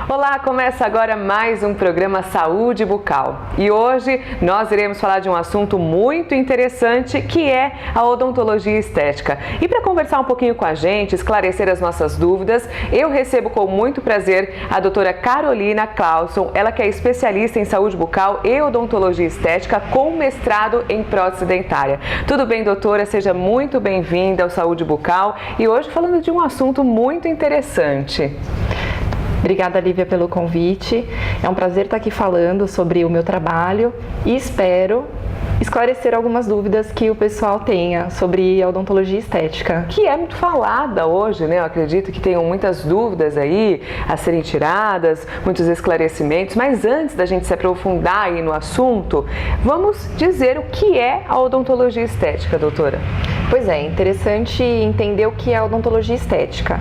Olá, começa agora mais um programa Saúde Bucal e hoje nós iremos falar de um assunto muito interessante que é a odontologia estética. E para conversar um pouquinho com a gente, esclarecer as nossas dúvidas, eu recebo com muito prazer a doutora Carolina Clauson, ela que é especialista em saúde bucal e odontologia estética com mestrado em prótese dentária. Tudo bem, doutora? Seja muito bem-vinda ao Saúde Bucal e hoje falando de um assunto muito interessante. Obrigada, Lívia, pelo convite. É um prazer estar aqui falando sobre o meu trabalho e espero esclarecer algumas dúvidas que o pessoal tenha sobre a odontologia estética. Que é muito falada hoje, né? Eu acredito que tenham muitas dúvidas aí a serem tiradas, muitos esclarecimentos, mas antes da gente se aprofundar aí no assunto, vamos dizer o que é a odontologia estética, doutora. Pois é, interessante entender o que é a odontologia estética.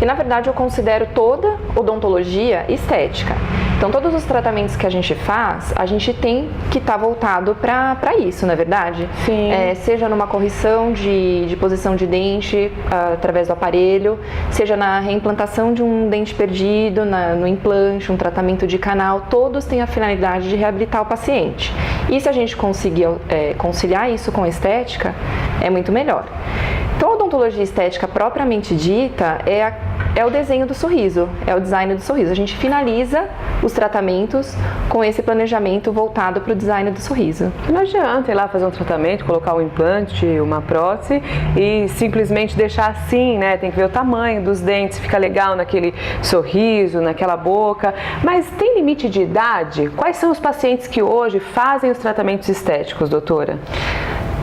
E na verdade eu considero toda odontologia estética. Então todos os tratamentos que a gente faz, a gente tem que estar voltado para isso, não é verdade? Sim. Seja numa correção de posição de dente através do aparelho, seja na reimplantação de um dente perdido, no implante, um tratamento de canal, todos têm a finalidade de reabilitar o paciente. E se a gente conseguir conciliar isso com a estética, é muito melhor. Então, a odontologia estética propriamente dita é o desenho do sorriso, é o design do sorriso. A gente finaliza os tratamentos com esse planejamento voltado para o design do sorriso. Não adianta ir lá fazer um tratamento, colocar um implante, uma prótese e simplesmente deixar assim, né? Tem que ver o tamanho dos dentes, fica legal naquele sorriso, naquela boca. Mas tem limite de idade? Quais são os pacientes que hoje fazem os tratamentos estéticos, doutora?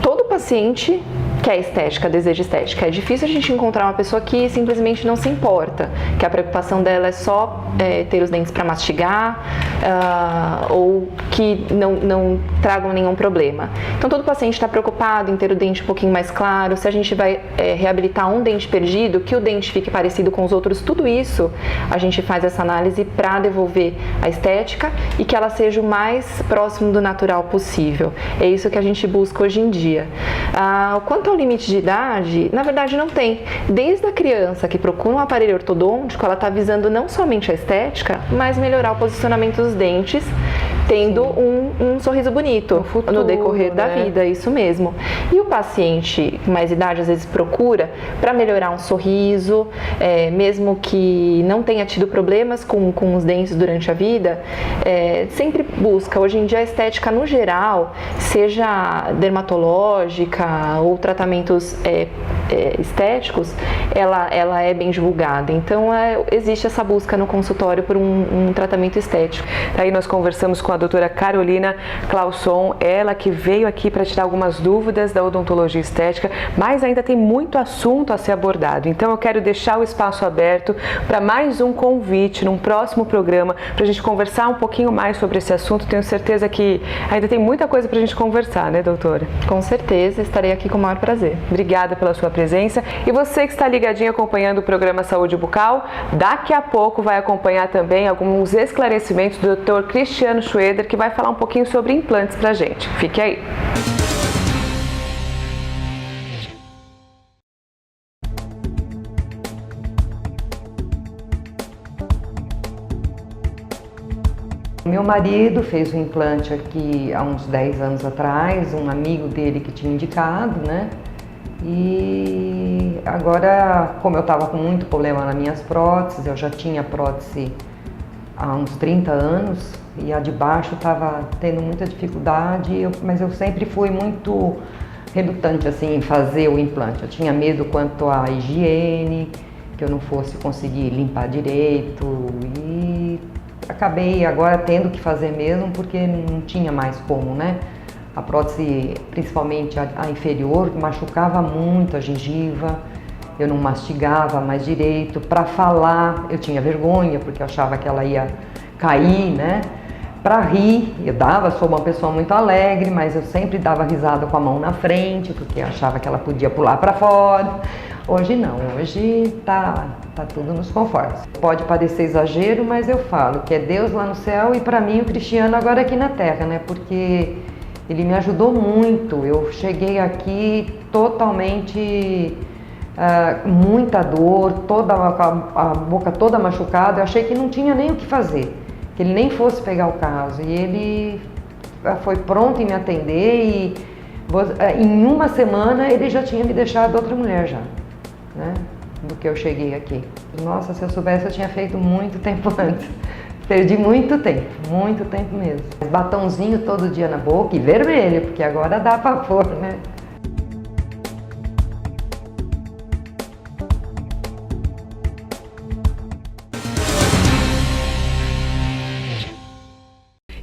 Todo paciente quer estética, deseja estética. É difícil a gente encontrar uma pessoa que simplesmente não se importa, que a preocupação dela é só ter os dentes para mastigar ou que não tragam nenhum problema. Então todo paciente está preocupado em ter o dente um pouquinho mais claro, se a gente vai reabilitar um dente perdido, que o dente fique parecido com os outros, tudo isso a gente faz essa análise para devolver a estética e que ela seja o mais próximo do natural possível. É isso que a gente busca hoje em dia. Quanto ao limite de idade, na verdade não tem. Desde a criança que procura um aparelho ortodôntico, ela está visando não somente a estética, mas melhorar o posicionamento dos dentes, tendo um sorriso bonito no decorrer da vida, isso mesmo. E o paciente com mais idade às vezes procura para melhorar um sorriso, mesmo que não tenha tido problemas com os dentes durante a vida, sempre busca. Hoje em dia a estética no geral, seja dermatológica ou tratamentos estéticos, ela é bem divulgada. Então existe essa busca no consultório por um tratamento estético. Aí nós conversamos com a doutora Carolina Clauson, ela que veio aqui para tirar algumas dúvidas da odontologia estética, mas ainda tem muito assunto a ser abordado. Então eu quero deixar o espaço aberto para mais um convite num próximo programa para a gente conversar um pouquinho mais sobre esse assunto. Tenho certeza que ainda tem muita coisa para a gente conversar, né, doutora? Com certeza, estarei aqui com o maior prazer. Obrigada pela sua presença. E você que está ligadinho acompanhando o programa Saúde Bucal, daqui a pouco vai acompanhar também alguns esclarecimentos do Dr. Cristiano Schroeder, que vai falar um pouquinho sobre implantes pra gente. Fique aí! Meu marido fez um implante aqui há uns 10 anos atrás, um amigo dele que tinha indicado, né? E agora, como eu estava com muito problema nas minhas próteses, eu já tinha prótese há uns 30 anos e a de baixo estava tendo muita dificuldade, mas eu sempre fui muito relutante assim, em fazer o implante. Eu tinha medo quanto à higiene, que eu não fosse conseguir limpar direito e acabei agora tendo que fazer mesmo porque não tinha mais como, né? A prótese, principalmente a inferior, machucava muito a gengiva, eu não mastigava mais direito. Para falar, eu tinha vergonha porque eu achava que ela ia cair, né? Para rir, sou uma pessoa muito alegre, mas eu sempre dava risada com a mão na frente porque eu achava que ela podia pular para fora. Hoje não, hoje tá tudo nos conformes. Pode parecer exagero, mas eu falo que é Deus lá no céu e para mim o Cristiano agora aqui na terra, né? Porque ele me ajudou muito. Eu cheguei aqui totalmente muita dor, toda a boca toda machucada. Eu achei que não tinha nem o que fazer, que ele nem fosse pegar o caso. E ele foi pronto em me atender e em uma semana ele já tinha me deixado outra mulher já, né? Do que eu cheguei aqui. Nossa, se eu soubesse eu tinha feito muito tempo antes. Perdi muito tempo mesmo. Batonzinho todo dia na boca e vermelho, porque agora dá pra pôr, né?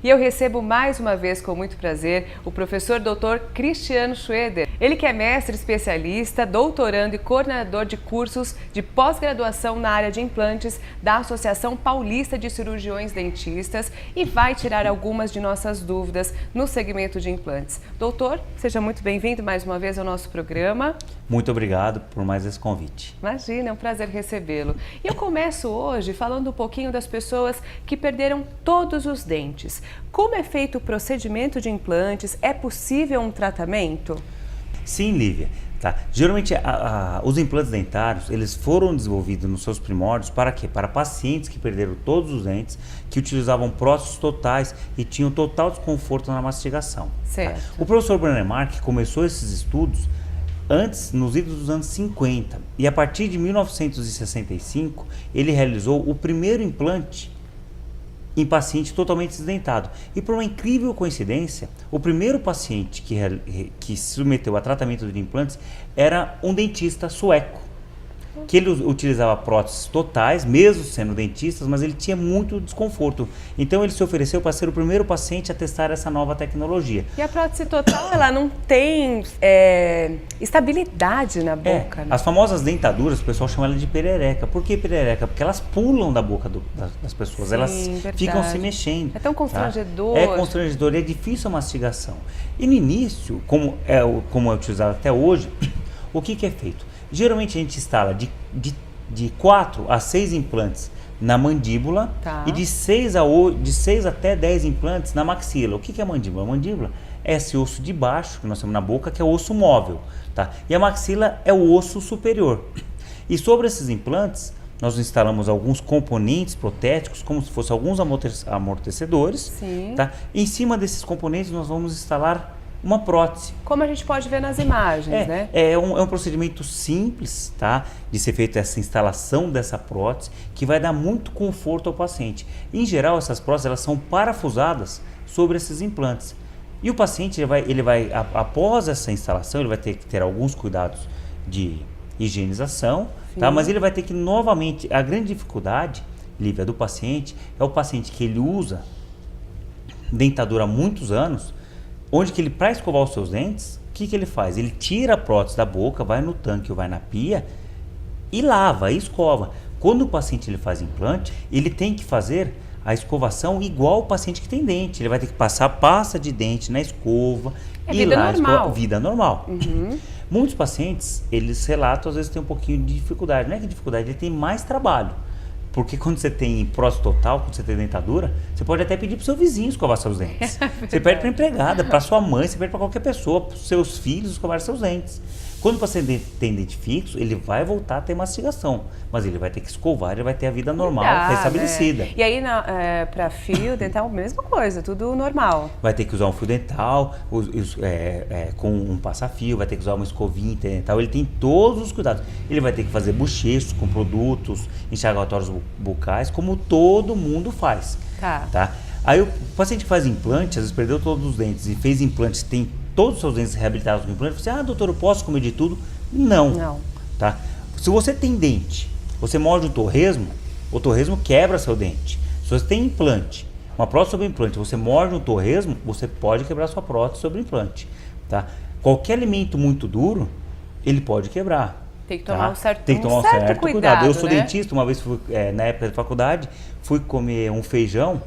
E eu recebo mais uma vez, com muito prazer, o professor Dr. Cristiano Schroeder. Ele que é mestre especialista, doutorando e coordenador de cursos de pós-graduação na área de implantes da Associação Paulista de Cirurgiões Dentistas e vai tirar algumas de nossas dúvidas no segmento de implantes. Doutor, seja muito bem-vindo mais uma vez ao nosso programa. Muito obrigado por mais esse convite. Imagina, é um prazer recebê-lo. E eu começo hoje falando um pouquinho das pessoas que perderam todos os dentes. Como é feito o procedimento de implantes? É possível um tratamento? Sim, Lívia. Tá. Geralmente, os implantes dentários, eles foram desenvolvidos nos seus primórdios para quê? Para pacientes que perderam todos os dentes, que utilizavam próteses totais e tinham total desconforto na mastigação. Certo. Tá? O professor Brennemark começou esses estudos antes, nos idos dos anos 50, e a partir de 1965, ele realizou o primeiro implante em paciente totalmente desdentado. E por uma incrível coincidência, o primeiro paciente que se submeteu a tratamento de implantes era um dentista sueco, que ele utilizava próteses totais, mesmo sendo dentistas, mas ele tinha muito desconforto. Então ele se ofereceu para ser o primeiro paciente a testar essa nova tecnologia. E a prótese total, ela não tem estabilidade na boca, né? As famosas dentaduras, o pessoal chama ela de perereca. Por que perereca? Porque elas pulam da boca das pessoas, Sim, elas verdade. ficam se mexendo. É tão constrangedor. Tá? É constrangedor, é difícil a mastigação. E no início, como é utilizado até hoje, o que é feito? Geralmente a gente instala de 4 a 6 implantes na mandíbula, tá, e de 6 até 10 implantes na maxila. O que é a mandíbula? A mandíbula é esse osso de baixo que nós temos na boca, que é o osso móvel. Tá? E a maxila é o osso superior. E sobre esses implantes, nós instalamos alguns componentes protéticos, como se fossem alguns amortecedores. Sim. Tá? E em cima desses componentes nós vamos instalar uma prótese. Como a gente pode ver nas imagens, né? É um procedimento simples, tá? De ser feita essa instalação dessa prótese, que vai dar muito conforto ao paciente. Em geral, essas próteses elas são parafusadas sobre esses implantes. E o paciente, após essa instalação, ele vai ter que ter alguns cuidados de higienização, tá? Mas ele vai ter que, novamente, a grande dificuldade, Lívia, do paciente, é o paciente que ele usa dentadura há muitos anos, onde que ele, para escovar os seus dentes, o que ele faz? Ele tira a prótese da boca, vai no tanque ou vai na pia e lava, e escova. Quando o paciente ele faz implante, ele tem que fazer a escovação igual o paciente que tem dente. Ele vai ter que passar pasta de dente na escova e vida lá normal. Vida normal. Uhum. Muitos pacientes, eles relatam, às vezes tem um pouquinho de dificuldade. Não é que dificuldade, ele tem mais trabalho. Porque quando você tem prótese total, quando você tem dentadura, você pode até pedir para o seu vizinho escovar seus dentes. Você pede para a empregada, para sua mãe, você pede para qualquer pessoa, para os seus filhos escovar seus dentes. Quando o paciente tem dente fixo, ele vai voltar a ter mastigação, mas ele vai ter que escovar, ele vai ter a vida normal, restabelecida. E aí, para fio dental, mesma coisa, tudo normal. Vai ter que usar um fio dental, com um passa-fio, vai ter que usar uma escovinha dental, ele tem todos os cuidados. Ele vai ter que fazer bochechos com produtos enxaguatórios bucais, como todo mundo faz. Tá? Aí o paciente que faz implante, às vezes perdeu todos os dentes e fez implante, tem todos os seus dentes reabilitados com implante, você, doutor, eu posso comer de tudo? Não. Tá? Se você tem dente, você morde o torresmo quebra seu dente. Se você tem implante, uma prótese sobre implante, você morde um torresmo, você pode quebrar sua prótese sobre implante. Tá? Qualquer alimento muito duro, ele pode quebrar. Tem que tomar um certo cuidado. Eu sou dentista, uma vez na época da faculdade, fui comer um feijão.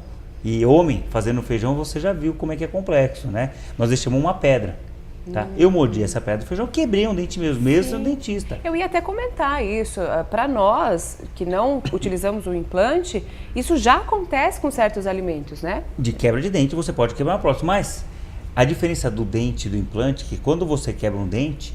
E homem, fazendo feijão, você já viu como é que é complexo, né? Nós deixamos uma pedra, tá? Eu mordi essa pedra do feijão, quebrei um dente mesmo sendo dentista. Eu ia até comentar isso. Para nós, que não utilizamos o implante, isso já acontece com certos alimentos, né? De quebra de dente, você pode quebrar uma prótese, mas a diferença do dente e do implante é que quando você quebra um dente,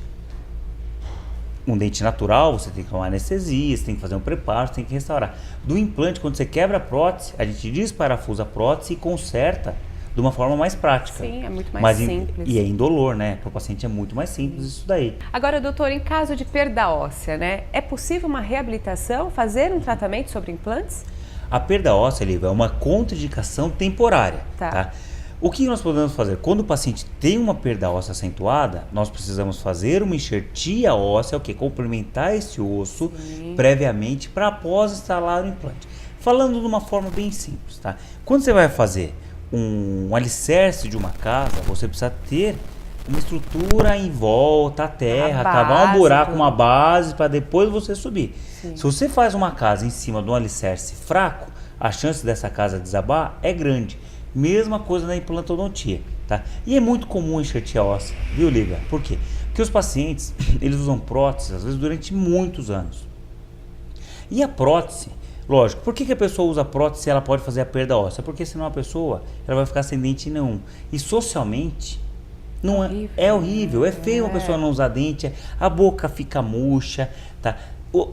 um dente natural, você tem que tomar anestesia, você tem que fazer um preparo, você tem que restaurar. Do implante, quando você quebra a prótese, a gente desparafusa a prótese e conserta de uma forma mais prática. Sim, é muito mais simples. E é indolor, né? Para o paciente é muito mais simples isso daí. Agora, doutor, em caso de perda óssea, né? É possível uma reabilitação, fazer um tratamento sobre implantes? A perda óssea, Lívia, é uma contraindicação temporária, Tá. tá? O que nós podemos fazer? Quando o paciente tem uma perda óssea acentuada, nós precisamos fazer uma enxertia óssea, complementar esse osso previamente para após instalar o implante. Falando de uma forma bem simples, tá? Quando você vai fazer um alicerce de uma casa, você precisa ter uma estrutura em volta, a terra, cavar um buraco, uma base para depois você subir. Sim. Se você faz uma casa em cima de um alicerce fraco, a chance dessa casa desabar é grande. Mesma coisa na implantodontia, tá? E é muito comum enxertia óssea, viu, Lívia? Por quê? Porque os pacientes, eles usam próteses, às vezes, durante muitos anos. E a prótese, lógico, por que a pessoa usa prótese se ela pode fazer a perda óssea? Porque senão a pessoa, ela vai ficar sem dente nenhum. E socialmente, não é horrível, é feio a pessoa não usar dente, a boca fica murcha, tá?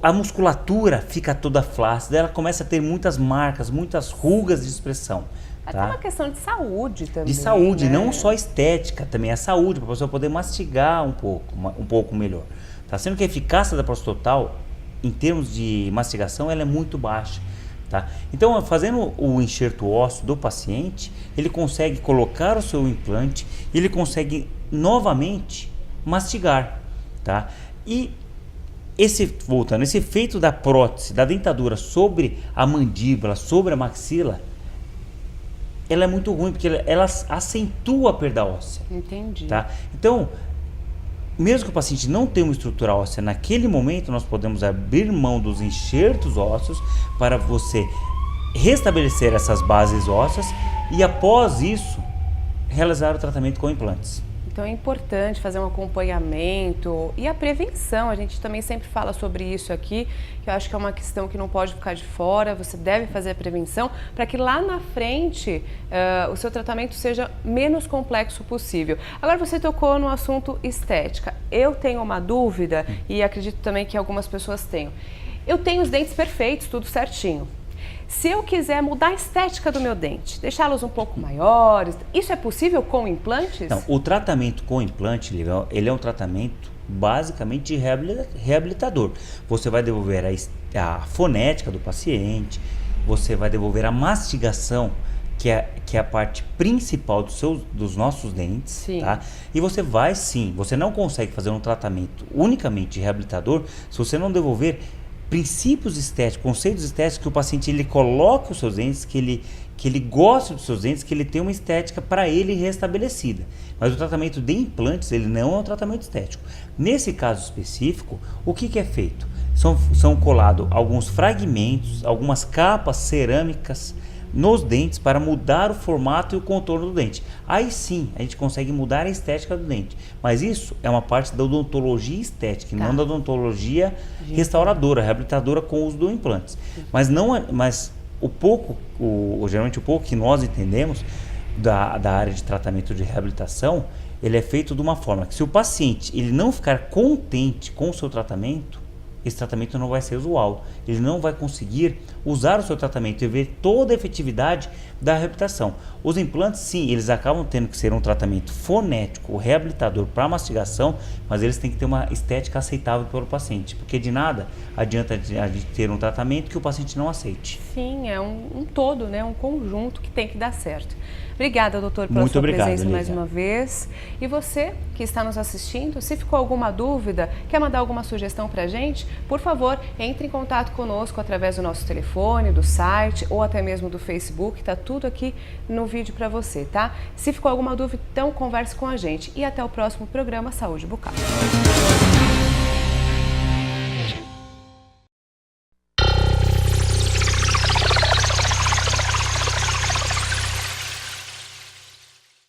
A musculatura fica toda flácida, ela começa a ter muitas marcas, muitas rugas de expressão. Até uma questão de saúde também. De saúde, né? não só estética, também a saúde, para a pessoa poder mastigar um pouco melhor. Tá? Sendo que a eficácia da prostatotal, em termos de mastigação, ela é muito baixa. Tá? Então, fazendo o enxerto ósseo do paciente, ele consegue colocar o seu implante, ele consegue novamente mastigar. Tá? E esse efeito da prótese, da dentadura sobre a mandíbula, sobre a maxila, ela é muito ruim, porque ela acentua a perda óssea. Entendi. Tá? Então, mesmo que o paciente não tenha uma estrutura óssea, naquele momento nós podemos abrir mão dos enxertos ósseos para você restabelecer essas bases ósseas e, após isso, realizar o tratamento com implantes. Então é importante fazer um acompanhamento e a prevenção, a gente também sempre fala sobre isso aqui, que eu acho que é uma questão que não pode ficar de fora, você deve fazer a prevenção para que lá na frente o seu tratamento seja menos complexo possível. Agora você tocou no assunto estética, eu tenho uma dúvida e acredito também que algumas pessoas tenham. Eu tenho os dentes perfeitos, tudo certinho. Se eu quiser mudar a estética do meu dente, deixá-los um pouco maiores, isso é possível com implantes? Não, o tratamento com implante, ele é um tratamento basicamente reabilitador. Você vai devolver a fonética do paciente, você vai devolver a mastigação, que é a parte principal dos nossos dentes. Sim. Tá? E você vai sim, você não consegue fazer um tratamento unicamente reabilitador se você não devolver princípios estéticos, conceitos estéticos, que o paciente ele coloque os seus dentes, que ele goste dos seus dentes, que ele tenha uma estética para ele restabelecida. Mas o tratamento de implantes, ele não é um tratamento estético. Nesse caso específico, o que é feito? São colados alguns fragmentos, algumas capas cerâmicas nos dentes para mudar o formato e o contorno do dente. Aí sim, a gente consegue mudar a estética do dente. Mas isso é uma parte da odontologia estética, não da odontologia restauradora, reabilitadora com o uso do implantes. Mas geralmente o pouco que nós entendemos da área de tratamento de reabilitação, ele é feito de uma forma que, se o paciente ele não ficar contente com o seu tratamento, esse tratamento não vai ser usual. Ele não vai conseguir usar o seu tratamento e ver toda a efetividade da reabilitação. Os implantes, sim, eles acabam tendo que ser um tratamento fonético, reabilitador para mastigação, mas eles têm que ter uma estética aceitável pelo paciente, porque de nada adianta a gente ter um tratamento que o paciente não aceite. Sim, é um todo, né? Um conjunto que tem que dar certo. Obrigada, doutor, pela sua presença mais uma vez. E você que está nos assistindo, se ficou alguma dúvida, quer mandar alguma sugestão para a gente, por favor, entre em contato conosco através do nosso telefone, do site ou até mesmo do Facebook, tá tudo aqui no vídeo para você, tá? Se ficou alguma dúvida, então converse com a gente. E até o próximo programa Saúde Bucal.